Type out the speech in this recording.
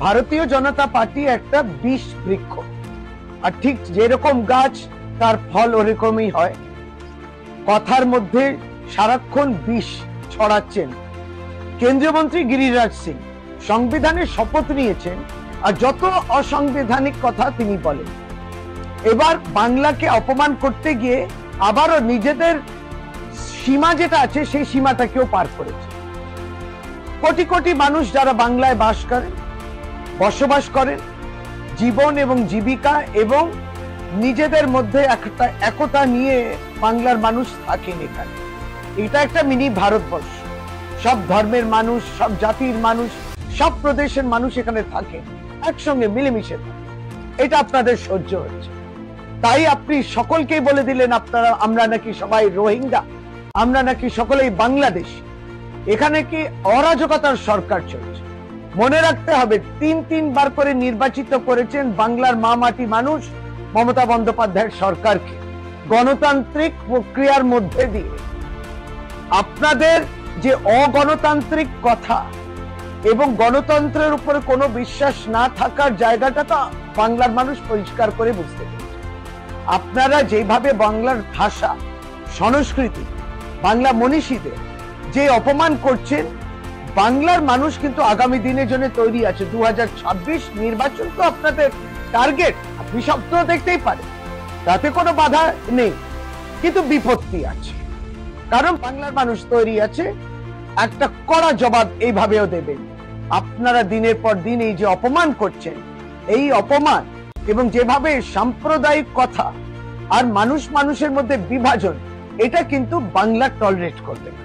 ভারতীয় জনতা পার্টি একটা বিষ বৃক্ষ, আর ঠিক যেরকম গাছ তার ফল ওরকমই হয়। কথার মধ্যে সারাক্ষণ বিষ ছড়াচ্ছেন। কেন্দ্রীয় মন্ত্রী গিরিরাজ সিং সংবিধানের শপথ নিয়েছেন, আর যত অসাংবিধানিক কথা তিনি বলেন। এবার বাংলাকে অপমান করতে গিয়ে আবারও নিজেদের সীমা যেটা আছে সেই সীমাটাকেও পার করেছে। কোটি কোটি মানুষ যারা বাংলায় বসবাস করেন, জীবন এবং জীবিকা এবং নিজেদের মধ্যে একটা একতা নিয়ে বাংলার মানুষ থাকেন এখানে। এটা একটা মিনি ভারতবর্ষ। সব ধর্মের মানুষ, সব জাতির মানুষ, সব প্রদেশের মানুষ এখানে থাকে, একসঙ্গে মিলেমিশে থাকে। এটা আপনাদের সহ্য হচ্ছে, তাই আপনি সকলকেই বলে দিলেন আমরা নাকি সবাই রোহিঙ্গা, আমরা নাকি সকলেই বাংলাদেশ। এখানে কি অরাজকতার সরকার চলছে। মনে রাখতে হবে, তিনবার করে নির্বাচিত করেছেন বাংলার মা মাটি মানুষ মমতা বন্দ্যোপাধ্যায়ের সরকারকে গণতান্ত্রিক প্রক্রিয়ার মধ্যে দিয়ে। আপনাদের যে অগণতান্ত্রিক কথা এবং গণতন্ত্রের উপরে কোনো বিশ্বাস না থাকার জায়গাটা তো বাংলার মানুষ পরিষ্কার করে বুঝতে পেরেছে। আপনারা যেভাবে বাংলার ভাষা, সংস্কৃতি, বাংলা মনীষীদের যে অপমান করছেন, বাংলার মানুষ কিন্তু আগামী দিনের জন্য তৈরি আছে। 2026 নির্বাচন তো আপনাদের টার্গেট, আপনি স্বপ্ন দেখতেই পারেন, তাতে কোনো বাধা নেই, কিন্তু বিপত্তি আছে। কারণ বাংলার মানুষ তৈরি আছে, একটা কড়া জবাব এইভাবেও দেবেন। আপনারা দিনের পর দিন এই যে অপমান করছেন, এই অপমান এবং যেভাবে সাম্প্রদায়িক কথা আর মানুষের মধ্যে বিভাজন, এটা কিন্তু বাংলা টলারেট করবে না।